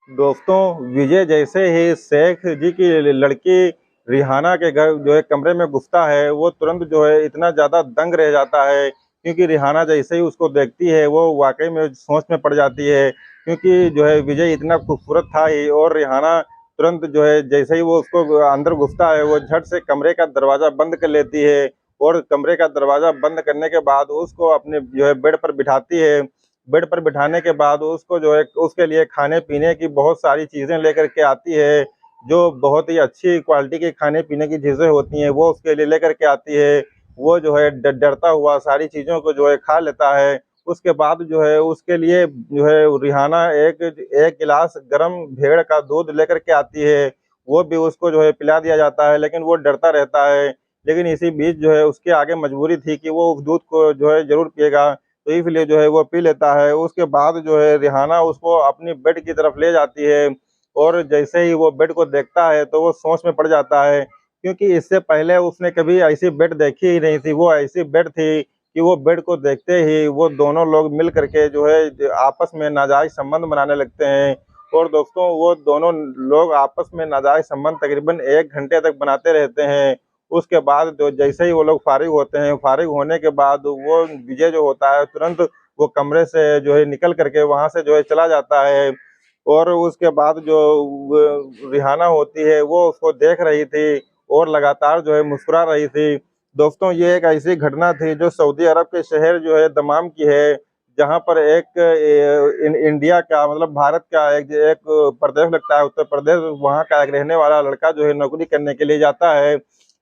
दोस्तों, विजय जैसे ही शेख जी की लड़की रिहाना के घर जो है कमरे में घुसता है, वो तुरंत जो है इतना ज़्यादा दंग रह जाता है, क्योंकि रिहाना जैसे ही उसको देखती है, वो वाक़ई में सोच में पड़ जाती है, क्योंकि जो है विजय इतना खूबसूरत था ही। और रिहाना तुरंत जो है जैसे ही वो उसको अंदर घुसता है, वो झट से कमरे का दरवाज़ा बंद कर लेती है और कमरे का दरवाज़ा बंद करने के बाद उसको अपने जो है बेड पर बिठाती है। बेड पर बिठाने के बाद उसको जो है उसके लिए खाने-पीने की बहुत सारी चीज़ें लेकर के आती है, जो बहुत ही अच्छी क्वालिटी के खाने-पीने की चीज़ें होती हैं, वो उसके लिए लेकर के आती है। वो जो है डरता हुआ सारी चीज़ों को जो है खा लेता है। उसके बाद जो है उसके लिए जो है रिहाना एक 1 गिलास गरम भेड़ का दूध लेकर के आती है, वो भी उसको जो है पिला दिया जाता है, लेकिन वो डरता रहता है। लेकिन इसी बीच जो है उसके आगे मजबूरी थी कि वो उस दूध को जो है ज़रूर पिएगा। तो इसलिए जो है वो पी लेता है। उसके बाद जो है रिहाना उसको अपनी बेड की तरफ ले जाती है और जैसे ही वो बेड को देखता है तो वो सोच में पड़ जाता है, क्योंकि इससे पहले उसने कभी ऐसी बेड देखी ही नहीं थी। वो ऐसी बेड थी कि वो बेड को देखते ही वो दोनों लोग मिल कर के जो है आपस में नाजायज़ संबंध बनाने लगते हैं। और दोस्तों, वो दोनों लोग आपस में नाजायज़ संबंध तकरीबन 1 घंटे तक बनाते रहते हैं। उसके बाद जो जैसे ही वो लोग फ़ारिग होते हैं, फ़ारिग होने के बाद वो विजय जो होता है तुरंत वो कमरे से जो है निकल कर के वहाँ से जो है चला जाता है। और उसके बाद जो व रिहाना होती है वो उसको देख रही थी और लगातार जो है मुस्कुरा रही थी। दोस्तों, ये एक ऐसी घटना थी जो सऊदी अरब के शहर जो है दमाम की है, जहाँ पर एक इंडिया का मतलब भारत का एक एक प्रदेश लगता है उत्तर प्रदेश, वहाँ का एक रहने वाला लड़का जो है नौकरी करने के लिए जाता है।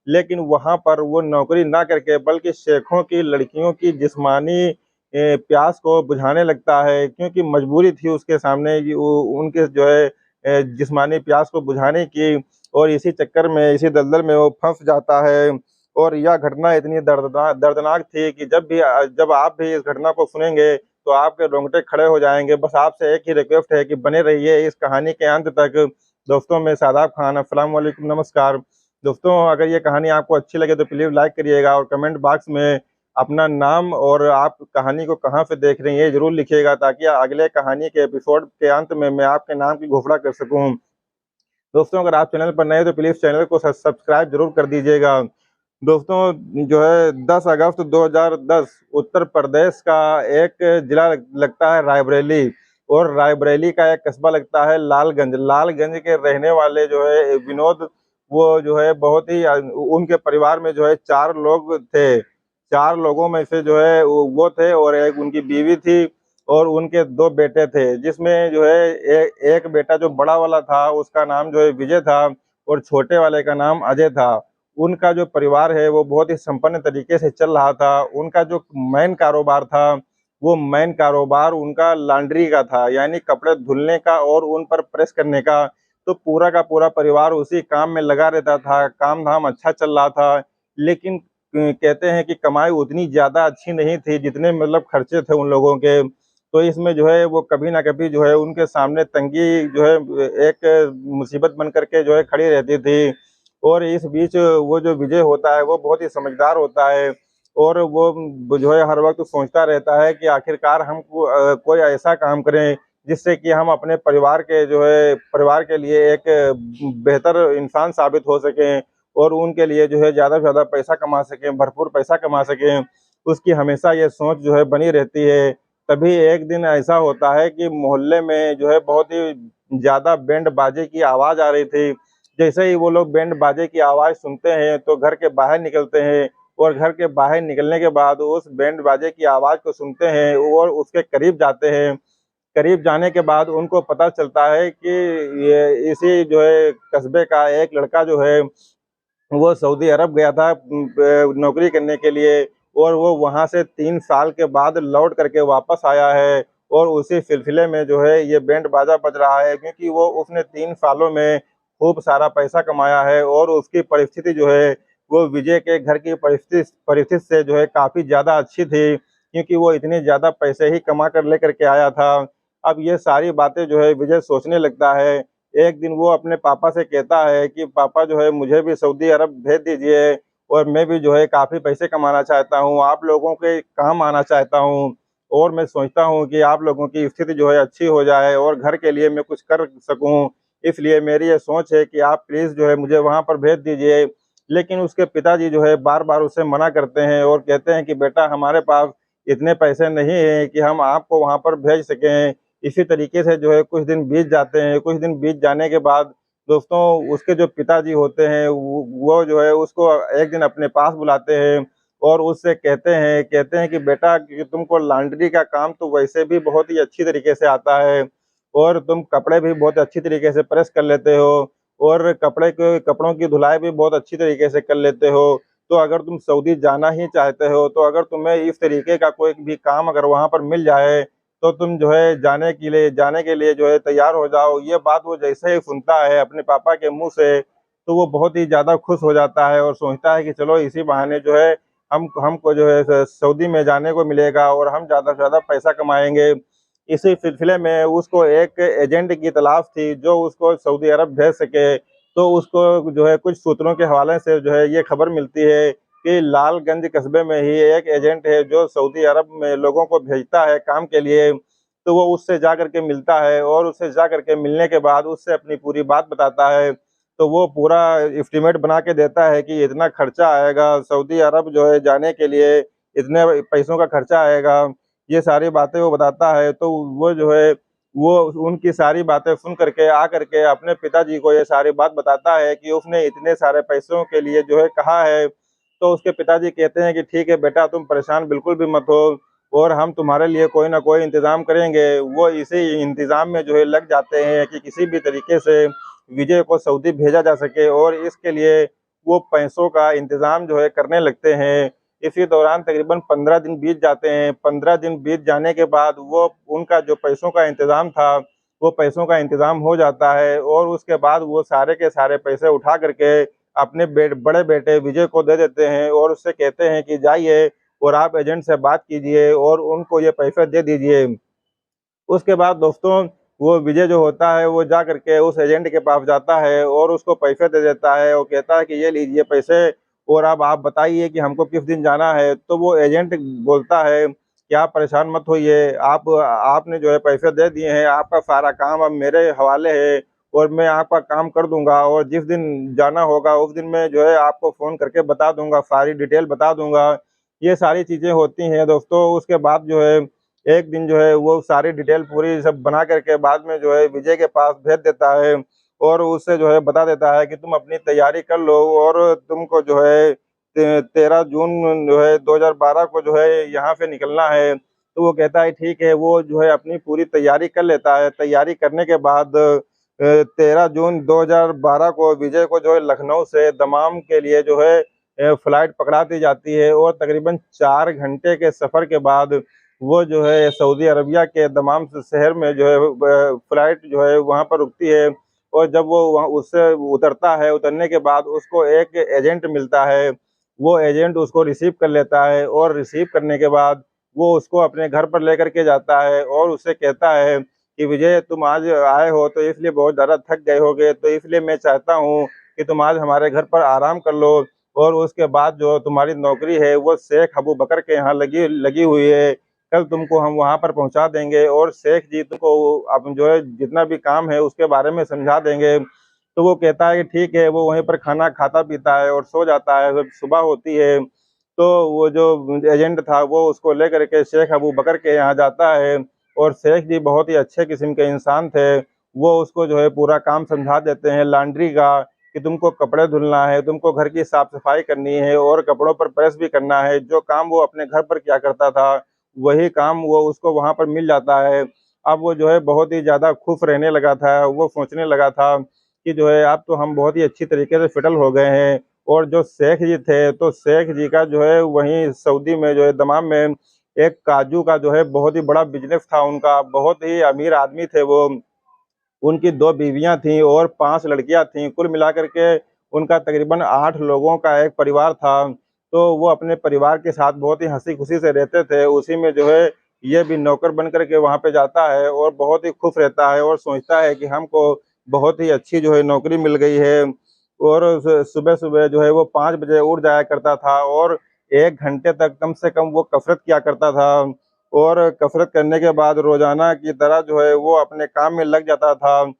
लेकिन वहाँ पर वो नौकरी ना करके बल्कि शेखों की लड़कियों की जिस्मानी प्यास को बुझाने लगता है, क्योंकि मजबूरी थी उसके सामने कि वो उनके जो है जिस्मानी प्यास को बुझाने की। और इसी चक्कर में, इसी दलदल में वो फँस जाता है। और यह घटना इतनी दर्दनाक थी कि जब आप भी इस घटना को सुनेंगे, तो आपके रोंगटे खड़े हो जाएँगे। बस आपसे एक ही रिक्वेस्ट है कि बने रहिए इस कहानी के अंत तक। दोस्तों, मैं शादाब खान, अस्सलाम वालेकुम, नमस्कार। दोस्तों, अगर ये कहानी आपको अच्छी लगे तो प्लीज़ लाइक करिएगा और कमेंट बॉक्स में अपना नाम और आप कहानी को कहाँ से देख रही हैं, ये ज़रूर लिखिएगा, ताकि अगले कहानी के एपिसोड के अंत में मैं आपके नाम की घोषणा कर सकूँ। दोस्तों, अगर आप चैनल पर नए हैं तो प्लीज़ चैनल को सब्सक्राइब ज़रूर कर दीजिएगा। दोस्तों, जो है 10 अगस्त 2010 उत्तर प्रदेश का एक ज़िला लगता है रायबरेली, और रायबरेली का एक कस्बा लगता है लालगंज। लालगंज के रहने वाले जो है विनोद, वो जो है बहुत ही उनके परिवार में जो है 4 लोग थे। 4 लोगों में से जो है वो थे और एक उनकी बीवी थी और उनके 2 बेटे थे, जिसमें जो है एक बेटा जो बड़ा वाला था उसका नाम जो है विजय था और छोटे वाले का नाम अजय था। उनका जो परिवार है वो बहुत ही संपन्न तरीके से चल रहा था। उनका जो मेन कारोबार था, वो मेन कारोबार उनका लॉन्ड्री का था, यानी कपड़े धुलने का और उन पर प्रेस करने का। तो पूरा का पूरा परिवार उसी काम में लगा रहता था, काम-धाम अच्छा चल रहा था। लेकिन कहते हैं कि कमाई उतनी ज़्यादा अच्छी नहीं थी जितने मतलब खर्चे थे उन लोगों के। तो इसमें जो है वो कभी न कभी जो है उनके सामने तंगी जो है एक मुसीबत बन कर के जो है खड़ी रहती थी। और इस बीच वो जो विजय होता है वो बहुत ही समझदार होता है और वो जो है हर वक़्त सोचता रहता है कि आखिरकार हम कोई ऐसा काम करें जिससे कि हम अपने परिवार के लिए एक बेहतर इंसान साबित हो सकें और उनके लिए जो है ज़्यादा से ज़्यादा पैसा कमा सकें, भरपूर पैसा कमा सकें। उसकी हमेशा ये सोच जो है बनी रहती है। तभी एक दिन ऐसा होता है कि मोहल्ले में जो है बहुत ही ज़्यादा बैंड बाजे की आवाज़ आ रही थी। जैसे ही वो लोग बैंड बाजे की आवाज़ सुनते हैं तो घर के बाहर निकलते हैं और घर के बाहर निकलने के बाद उस बैंड बाजे की आवाज़ को सुनते हैं और उसके करीब जाते हैं। करीब जाने के बाद उनको पता चलता है कि ये इसी जो है कस्बे का एक लड़का जो है वो सऊदी अरब गया था नौकरी करने के लिए, और वो वहाँ से 3 साल के बाद लौट करके वापस आया है। और उसी सिलसिले में जो है ये बैंड बाजा बज रहा है, क्योंकि वो उसने 3 सालों में खूब सारा पैसा कमाया है और उसकी परिस्थिति जो है वो विजय के घर की परिस्थिति से जो है काफ़ी ज़्यादा अच्छी थी, क्योंकि वो इतने ज़्यादा पैसे ही कमा कर लेकर के आया था। अब ये सारी बातें जो है विजय सोचने लगता है। एक दिन वो अपने पापा से कहता है कि पापा जो है मुझे भी सऊदी अरब भेज दीजिए और मैं भी जो है काफ़ी पैसे कमाना चाहता हूँ, आप लोगों के काम आना चाहता हूँ। और मैं सोचता हूँ कि आप लोगों की स्थिति जो है अच्छी हो जाए और घर के लिए मैं कुछ कर सकूँ। इसलिए मेरी ये सोच है कि आप प्लीज़ जो है मुझे वहाँ पर भेज दीजिए। लेकिन उसके पिताजी जो है बार-बार उसे मना करते हैं और कहते हैं कि बेटा हमारे पास इतने पैसे नहीं हैं कि हम आपको वहाँ पर भेज सकें। इसी तरीके से जो है कुछ दिन बीत जाते हैं, कुछ दिन बीत जाने के बाद दोस्तों उसके जो पिताजी होते हैं वो जो है उसको एक दिन अपने पास बुलाते हैं और उससे कहते हैं कि बेटा कि तुमको लॉन्ड्री का काम तो वैसे भी बहुत ही अच्छी तरीके से आता है और तुम कपड़े भी बहुत अच्छी तरीके से प्रेस कर लेते हो और कपड़ों की धुलाई भी बहुत अच्छी तरीके से कर लेते हो। तो अगर तुम सऊदी जाना ही चाहते हो, तो अगर तुम्हें इस तरीके का कोई भी काम अगर वहाँ पर मिल जाए, तो तुम जो है जाने के लिए जो है तैयार हो जाओ। ये बात वो जैसे ही सुनता है अपने पापा के मुँह से, तो वो बहुत ही ज़्यादा खुश हो जाता है और सोचता है कि चलो इसी बहाने जो है हमको जो है सऊदी में जाने को मिलेगा और हम ज़्यादा से ज़्यादा पैसा कमाएँगे। इसी सिलसिले में उसको एक एजेंट की तलाश थी जो उसको सऊदी अरब भेज सके। तो उसको जो है कुछ सूत्रों के हवाले से जो है ये खबर मिलती है कि लालगंज कस्बे में ही एक एजेंट है जो सऊदी अरब में लोगों को भेजता है काम के लिए। तो वो उससे जा कर के मिलता है और उससे जा कर के मिलने के बाद उससे अपनी पूरी बात बताता है। तो वो पूरा एस्टीमेट बना के देता है कि इतना खर्चा आएगा, सऊदी अरब जो है जाने के लिए इतने पैसों का खर्चा आएगा। ये सारी बातें वो बताता है, तो वो जो है वो उनकी सारी बातें सुन कर के आ कर के अपने पिताजी को ये सारी बात बताता है कि उसने इतने सारे पैसों के लिए जो है कहा है। तो उसके पिताजी कहते हैं कि ठीक है बेटा तुम परेशान बिल्कुल भी मत हो और हम तुम्हारे लिए कोई न कोई इंतज़ाम करेंगे। वो इसी इंतज़ाम में जो है लग जाते हैं कि किसी भी तरीके से विजय को सऊदी भेजा जा सके और इसके लिए वो पैसों का इंतज़ाम जो है करने लगते हैं। इसी दौरान तकरीबन 15 दिन बीत जाते हैं। 15 दिन बीत जाने के बाद वो उनका जो पैसों का इंतज़ाम था, वो पैसों का इंतज़ाम हो जाता है और उसके बाद वो सारे के सारे पैसे उठा कर के अपने बड़े बेटे विजय को दे देते हैं और उससे कहते हैं कि जाइए और आप एजेंट से बात कीजिए और उनको ये पैसे दे दीजिए। उसके बाद दोस्तों वो विजय जो होता है वो जा करके उस एजेंट के पास जाता है और उसको पैसे दे देता है और कहता है कि ये लीजिए पैसे और अब आप बताइए कि हमको किस दिन जाना है। तो वो एजेंट बोलता है कि आप परेशान मत होइए, आपने जो है पैसे दे दिए हैं, आपका सारा काम अब मेरे हवाले है और मैं आपका काम कर दूँगा और जिस दिन जाना होगा उस दिन मैं जो है आपको फ़ोन करके बता दूँगा, सारी डिटेल बता दूँगा। ये सारी चीज़ें होती हैं दोस्तों। उसके बाद जो है एक दिन जो है वो सारी डिटेल पूरी सब बना कर के बाद में जो है विजय के पास भेज देता है और उससे जो है बता देता है कि तुम अपनी तैयारी कर लो और तुमको जो है 13 जून जो है 2012 को जो है यहाँ से निकलना है। तो वो कहता है ठीक है, वो जो है अपनी पूरी तैयारी कर लेता है। तैयारी करने के बाद 13 जून 2012 को विजय को जो है लखनऊ से दमाम के लिए जो है फ्लाइट पकड़ा दी जाती है और तकरीबन 4 घंटे के सफ़र के बाद वो जो है सऊदी अरबिया के दमाम शहर में जो है फ्लाइट जो है वहाँ पर रुकती है और जब वो वहाँ उससे उतरता है, उतरने के बाद उसको एक एजेंट मिलता है। वो एजेंट उसको रिसीव कर लेता है और रिसीव करने के बाद वो उसको अपने घर पर लेकर के जाता है और उससे कहता है कि विजय तुम आज आए हो तो इसलिए बहुत ज़्यादा थक गए होगे, तो इसलिए मैं चाहता हूँ कि तुम आज हमारे घर पर आराम कर लो और उसके बाद जो तुम्हारी नौकरी है वो शेख अबू बकर के यहाँ लगी लगी हुई है। कल तुमको हम वहाँ पर पहुँचा देंगे और शेख जी तुमको अब जो है जितना भी काम है उसके बारे में समझा देंगे। तो वो कहता है कि ठीक है, वो वहीं पर खाना खाता-पीता है और सो जाता है। जब सुबह होती है, तो वो जो एजेंट था वो उसको लेकर के शेख अबू बकर के यहाँ जाता है और शेख जी बहुत ही अच्छे किस्म के इंसान थे। वो उसको जो है पूरा काम समझा देते हैं लॉन्ड्री का कि तुमको कपड़े धुलना है, तुमको घर की साफ-सफाई करनी है और कपड़ों पर प्रेस भी करना है। जो काम वो अपने घर पर किया करता था, वही काम वो उसको वहाँ पर मिल जाता है। अब वो जो है बहुत ही ज़्यादा खुश रहने लगा था, वो सोचने लगा था कि जो है अब तो हम बहुत ही अच्छी तरीके से सेटल हो गए हैं और जो शेख जी थे, तो शेख जी का जो है वहीं सऊदी में जो है दमाम में एक काजू का जो है बहुत ही बड़ा बिज़नेस था उनका, बहुत ही अमीर आदमी थे वो। उनकी 2 बीवियाँ थीं और 5 लड़कियाँ थीं, कुल मिलाकर के उनका तकरीबन 8 लोगों का एक परिवार था। तो वो अपने परिवार के साथ बहुत ही हँसी-खुशी से रहते थे, उसी में जो है ये भी नौकर बन कर के वहाँ पे जाता है और बहुत ही खुश रहता है और सोचता है कि हमको बहुत ही अच्छी जो है नौकरी मिल गई है और सुबह-सुबह जो है वो 5 बजे उठ जाया करता था और 1 घंटे तक कम से कम वो कसरत किया करता था। और कसरत करने के बाद रोज़ाना की तरह जो है वो अपने काम में लग जाता था।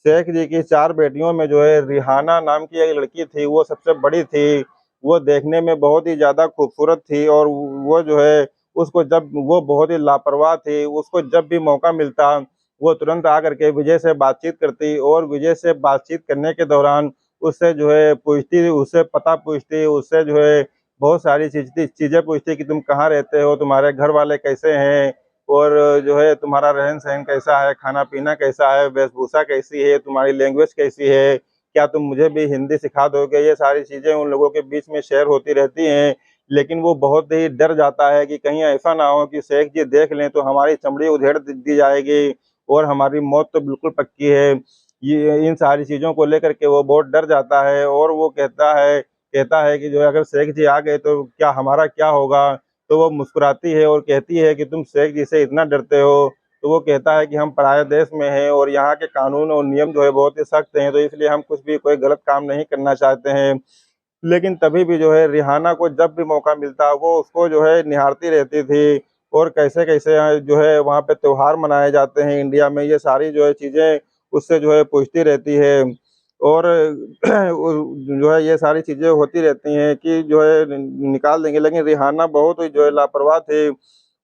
शेख जी की 4 बेटियों में जो है रिहाना नाम की एक लड़की थी, वो सबसे बड़ी थी। वो देखने में बहुत ही ज़्यादा खूबसूरत थी और वो जो है उसको जब वो बहुत ही लापरवाह थी, उसको जब भी मौका मिलता, वो तुरंत आकर के विजय से बातचीत करती और विजय से बातचीत करने के दौरान उससे जो है पूछती, उससे पता पूछती, उससे जो है बहुत सारी चीज़ें पूछती कि तुम कहाँ रहते हो, तुम्हारे घर वाले कैसे हैं और जो है तुम्हारा रहन-सहन कैसा है, खाना-पीना कैसा है, वेशभूषा कैसी है, तुम्हारी लैंग्वेज कैसी है, क्या तुम मुझे भी हिंदी सिखा दोगे? ये सारी चीज़ें उन लोगों के बीच में शेयर होती रहती हैं। लेकिन वो बहुत ही डर जाता है कि कहीं ऐसा ना हो कि शेख जी देख लें तो हमारी चमड़ी उधेड़ द दी जाएगी और हमारी मौत तो बिल्कुल पक्की है। ये इन सारी चीज़ों को लेकर के वो बहुत डर जाता है और वो कहता है कि जो है अगर शेख जी आ गए तो क्या हमारा क्या होगा? तो वो मुस्कुराती है और कहती है कि तुम शेख जी से इतना डरते हो? तो वो कहता है कि हम पराए देश में हैं और यहाँ के कानून और नियम जो है बहुत ही सख्त हैं, तो इसलिए हम कुछ भी कोई गलत काम नहीं करना चाहते हैं। लेकिन तभी भी जो है रिहाना को जब भी मौका मिलता वो उसको जो है निहारती रहती थी और कैसे-कैसे जो है वहाँ पे त्योहार मनाए जाते हैं इंडिया में, ये सारी जो है चीज़ें उससे जो है पूछती रहती है। और जो है ये सारी चीज़ें होती रहती हैं कि जो है निकाल देंगे, लेकिन रिहाना बहुत ही जो है लापरवाह थी।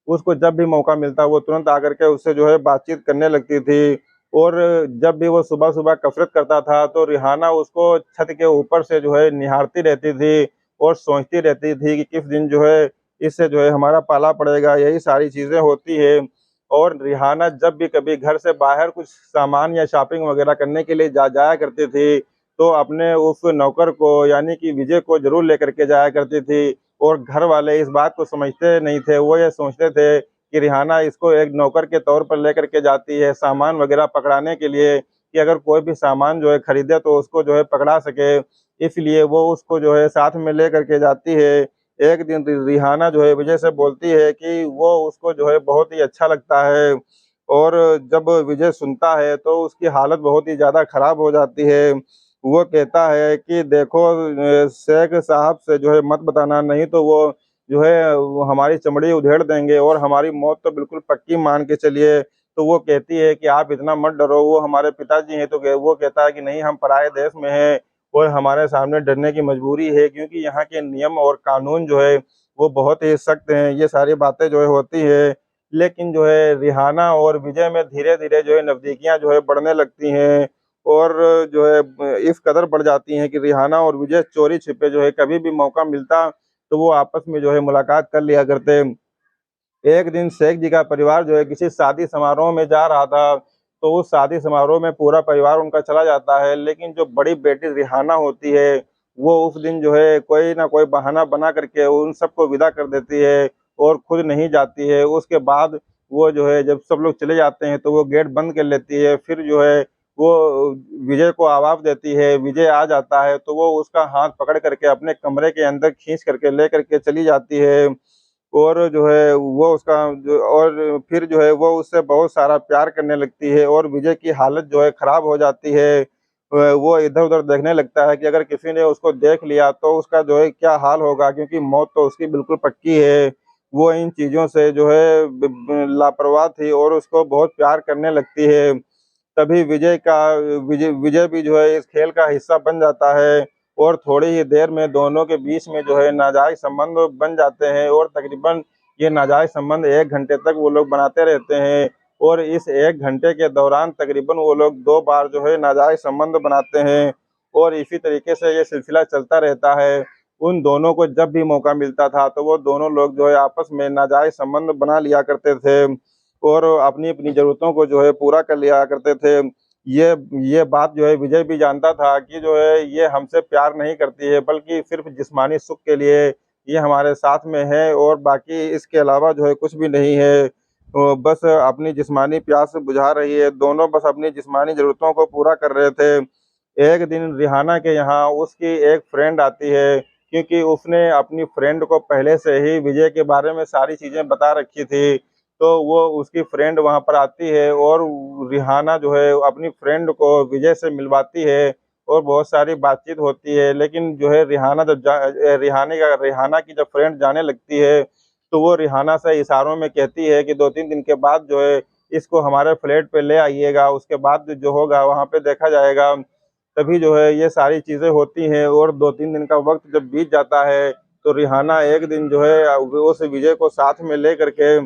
उसको जब भी मौका मिलता वो तुरंत आकर के उससे जो है बातचीत करने लगती थी और जब भी वो सुबह-सुबह कसरत करता था तो रिहाना उसको छत के ऊपर से जो है निहारती रहती थी और सोचती रहती थी कि किस दिन जो है इससे जो है हमारा पाला पड़ेगा, यही सारी चीज़ें होती हैं। और रिहाना जब भी कभी घर से बाहर कुछ सामान या शॉपिंग वगैरह करने के लिए जाया करती थी, तो अपने उस नौकर को यानी कि विजय को ज़रूर लेकर के जाया करती थी। और घर वाले इस बात को समझते नहीं थे, वो ये सोचते थे कि रिहाना इसको एक नौकर के तौर पर लेकर के जाती है, सामान वग़ैरह पकड़ाने के लिए कि अगर कोई भी सामान जो है खरीदे तो उसको जो है पकड़ा सके, इसलिए वो उसको जो है साथ में लेकर के जाती है। एक दिन रिहाना जो है विजय से बोलती है कि वो उसको जो है बहुत ही अच्छा लगता है और जब विजय सुनता है तो उसकी हालत बहुत ही ज़्यादा ख़राब हो जाती है। वो कहता है कि देखो शेख साहब से जो है मत बताना, नहीं तो वो जो है वो हमारी चमड़ी उधेड़ देंगे और हमारी मौत तो बिल्कुल पक्की मान के चलिए। तो वो कहती है कि आप इतना मत डरो, वो हमारे पिताजी हैं, तो वो कहता है कि नहीं, हम पराए देश में हैं और हमारे सामने डरने की मजबूरी है क्योंकि यहाँ के नियम और कानून जो है वो बहुत ही सख्त हैं। ये सारी बातें जो है होती हैं, लेकिन जो है रिहाना और विजय में धीरे-धीरे जो है नज़दीकियाँ जो है बढ़ने लगती हैं और जो है इस कदर बढ़ जाती हैं कि रिहाना और विजय चोरी-छिपे जो है कभी भी मौका मिलता तो वो आपस में जो है मुलाकात कर लिया करते। एक दिन शेख जी का परिवार जो है किसी शादी समारोह में जा रहा था, तो उस शादी समारोह में पूरा परिवार उनका चला जाता है, लेकिन जो बड़ी बेटी रिहाना होती है, वो उस दिन जो है कोई न कोई बहाना बना करके उन सबको विदा कर देती है और खुद नहीं जाती है। उसके बाद वो जो है जब सब लोग चले जाते हैं, तो वो गेट बंद कर लेती है, फिर जो है वो विजय को आवाज़ देती है, विजय आ जाता है, तो वो उसका हाथ पकड़ करके अपने कमरे के अंदर खींच करके ले करके चली जाती है। और जो है वो उसका जो और फिर जो है वो उससे बहुत सारा प्यार करने लगती है और विजय की हालत जो है खराब हो जाती है। वो इधर-उधर देखने लगता है कि अगर किसी ने उसको देख लिया तो उसका जो है क्या हाल होगा, क्योंकि मौत तो उसकी बिल्कुल पक्की है। वो इन चीज़ों से जो है ब ब लापरवाह थी और उसको बहुत प्यार करने लगती है। तभी विजय विजय भी जो है इस खेल का हिस्सा बन जाता है और थोड़ी ही देर में दोनों के बीच में जो है नाजायज़ संबंध बन जाते हैं और तकरीबन ये नाजायज़ संबंध 1 घंटे तक वो लोग बनाते रहते हैं और इस 1 घंटे के दौरान तकरीबन वो लोग 2 बार जो है नाजायज़ संबंध बनाते हैं और इसी तरीके से ये सिलसिला चलता रहता है। उन दोनों को जब भी मौका मिलता था, तो वो दोनों लोग जो है आपस में नाजायज़ संबंध बना लिया करते थे और अपनी-अपनी ज़रूरतों को जो है पूरा कर लिया करते थे। ये ये बात जो है विजय भी जानता था कि जो है ये हमसे प्यार नहीं करती है, बल्कि सिर्फ़ जिस्मानी सुख के लिए ये हमारे साथ में है और बाकी इसके अलावा जो है कुछ भी नहीं है। बस अपनी जिस्मानी प्यास बुझा रही है, दोनों बस अपनी जिस्मानी ज़रूरतों को पूरा कर रहे थे। एक दिन रिहाना के यहाँ उसकी एक फ्रेंड आती है, क्योंकि उसने अपनी फ्रेंड को पहले से ही विजय के बारे में सारी चीज़ें बता रखी थी। तो वो उसकी फ्रेंड वहाँ पर आती है और रिहाना जो है अपनी फ्रेंड को विजय से मिलवाती है और बहुत सारी बातचीत होती है। लेकिन जो है रिहाना की जब फ्रेंड जाने लगती है, तो वो रिहाना से इशारों में कहती है कि 2-3 दिन के बाद जो है इसको हमारे फ्लैट पे ले आइएगा, उसके बाद जो होगा वहाँ पे देखा जाएगा। तभी जो है ये सारी चीज़ें होती हैं और 2-3 दिन का वक़्त जब बीत जाता है, तो रिहाना एक दिन जो है उस विजय को साथ में लेकर के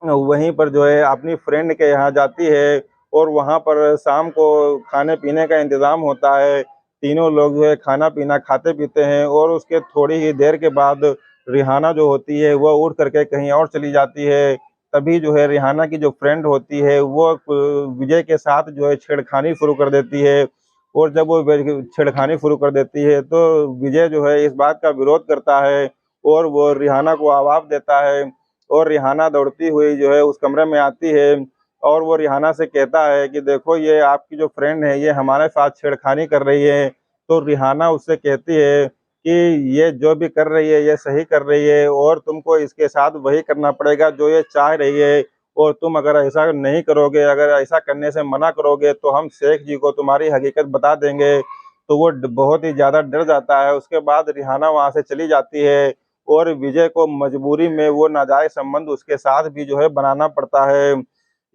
वहीं पर जो है अपनी फ्रेंड के यहाँ जाती है और वहाँ पर शाम को खाने-पीने का इंतज़ाम होता है। तीनों लोग जो है खाना-पीना खाते-पीते हैं और उसके थोड़ी ही देर के बाद रिहाना जो होती है वो उठ कर के कहीं और चली जाती है। तभी जो है रिहाना की जो फ्रेंड होती है वो विजय के साथ जो है छेड़खानी शुरू कर देती है और जब वो छेड़खानी शुरू कर देती है तो विजय जो है इस बात का विरोध करता है और वो रिहाना को आवाज़ देता है और रिहाना दौड़ती हुई जो है उस कमरे में आती है और वो रिहाना से कहता है कि देखो ये आपकी जो फ्रेंड है ये हमारे साथ छेड़खानी कर रही है। तो रिहाना उससे कहती है कि ये जो भी कर रही है ये सही कर रही है और तुमको इसके साथ वही करना पड़ेगा जो ये चाह रही है और तुम अगर ऐसा नहीं करोगे, अगर ऐसा करने से मना करोगे तो हम शेख जी को तुम्हारी हकीकत बता देंगे। तो वो बहुत ही ज़्यादा डर जाता है। उसके बाद रिहाना वहाँ से चली जाती है और विजय को मजबूरी में वो नाजायज़ संबंध उसके साथ भी जो है बनाना पड़ता है।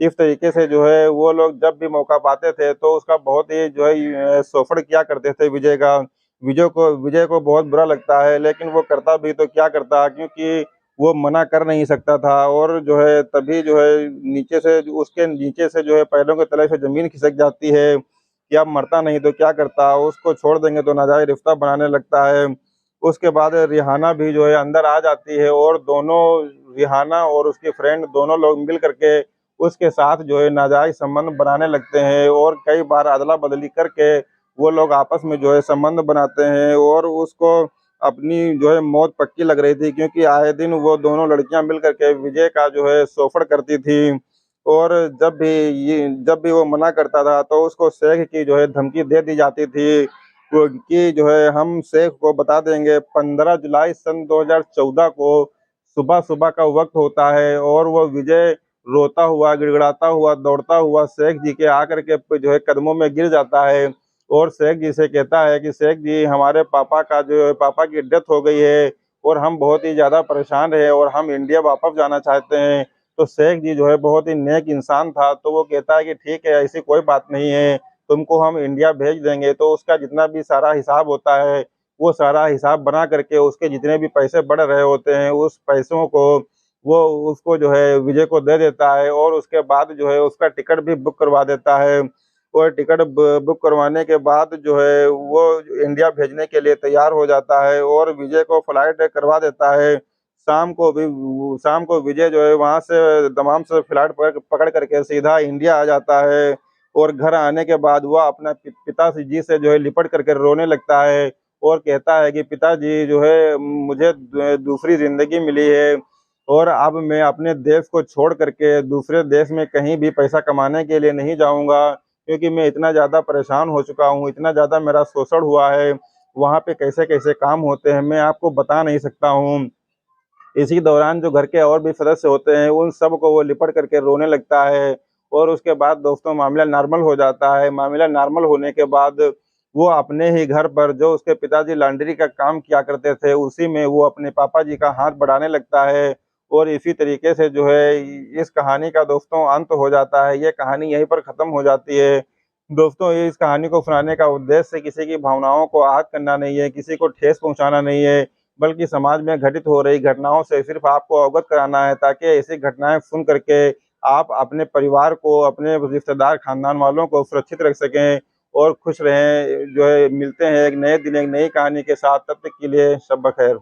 इस तरीके से जो है वो लोग जब भी मौका पाते थे तो उसका बहुत ही जो है शोषण किया करते थे विजय का। विजय को बहुत बुरा लगता है लेकिन वो करता भी तो क्या करता क्योंकि वो मना कर नहीं सकता था और जो है तभी जो है उसके नीचे से जो है पैरों के तले से ज़मीन खिसक जाती है कि अब मरता नहीं तो क्या करता? उसको छोड़ देंगे तो नाजायज़ रिश्ता बनाने लगता है। उसके बाद रिहाना भी जो है अंदर आ जाती है और दोनों रिहाना और उसकी फ्रेंड दोनों लोग मिल कर के उसके साथ जो है नाजायज़ संबंध बनाने लगते हैं और कई बार अदला-बदली करके वो लोग आपस में जो है संबंध बनाते हैं और उसको अपनी जो है मौत पक्की लग रही थी क्योंकि आए दिन वो दोनों लड़कियाँ मिल कर के विजय का जो है शोषण करती थी और जब भी वो मना करता था तो उसको शेख की जो है धमकी दे दी जाती थी वो कि जो है हम शेख को बता देंगे 15 जुलाई सन 2014 को सुबह-सुबह का वक़्त होता है और वो विजय रोता हुआ, गिड़गिड़ाता हुआ, दौड़ता हुआ शेख जी के आकर के जो है कदमों में गिर जाता है और शेख जी से कहता है कि शेख जी हमारे पापा की डेथ हो गई है और हम बहुत ही ज़्यादा परेशान हैं और हम इंडिया वापस जाना चाहते हैं। तो शेख जी जो है बहुत ही नेक इंसान था, तो वो कहता है कि ठीक है ऐसी कोई बात नहीं है, तुमको हम इंडिया भेज देंगे। तो उसका जितना भी सारा हिसाब होता है, वो सारा हिसाब बना करके उसके जितने भी पैसे बढ़ रहे होते हैं, उस पैसों को वो उसको जो है विजय को दे देता है और उसके बाद जो है उसका टिकट भी बुक करवा देता है। और टिकट बुक करवाने के बाद जो है वो इंडिया भेजने के लिए तैयार हो जाता है और विजय को फ्लाइट करवा देता है। शाम को विजय जो है वहाँ से दमाम से फ्लाइट पकड़ करके सीधा इंडिया आ जाता है और घर आने के बाद वह अपना पिताजी से जो है लिपट करके रोने लगता है और कहता है कि पिताजी जो है मुझे दूसरी ज़िंदगी मिली है और अब मैं अपने देश को छोड़ करके दूसरे देश में कहीं भी पैसा कमाने के लिए नहीं जाऊँगा, क्योंकि मैं इतना ज़्यादा परेशान हो चुका हूँ, इतना ज़्यादा मेरा शोषण हुआ है, वहाँ पे कैसे-कैसे काम होते हैं, मैं आपको बता नहीं सकता हूँ। इसी दौरान जो घर के और भी सदस्य होते हैं, उन सबको वो लिपट करके रोने लगता है और उसके बाद दोस्तों मामला नॉर्मल हो जाता है। मामला नॉर्मल होने के बाद वो अपने ही घर पर जो उसके पिताजी लॉन्ड्री का काम किया करते थे, उसी में वो अपने पापा जी का हाथ बढ़ाने लगता है और इसी तरीके से जो है इस कहानी का दोस्तों अंत हो जाता है। ये कहानी यहीं पर ख़त्म हो जाती है। दोस्तों इस कहानी को सुनाने का उद्देश्य किसी की भावनाओं को आहत करना नहीं है, किसी को ठेस पहुँचाना नहीं है, बल्कि समाज में घटित हो रही घटनाओं से सिर्फ आपको अवगत कराना है ताकि ऐसी घटनाएँ सुन कर के आप अपने परिवार को, अपने रिश्तेदार, खानदान वालों को सुरक्षित रख सकें और खुश रहें। जो है मिलते हैं एक नए दिन, एक नई कहानी के साथ, तब तक के लिए शब बख़ैर।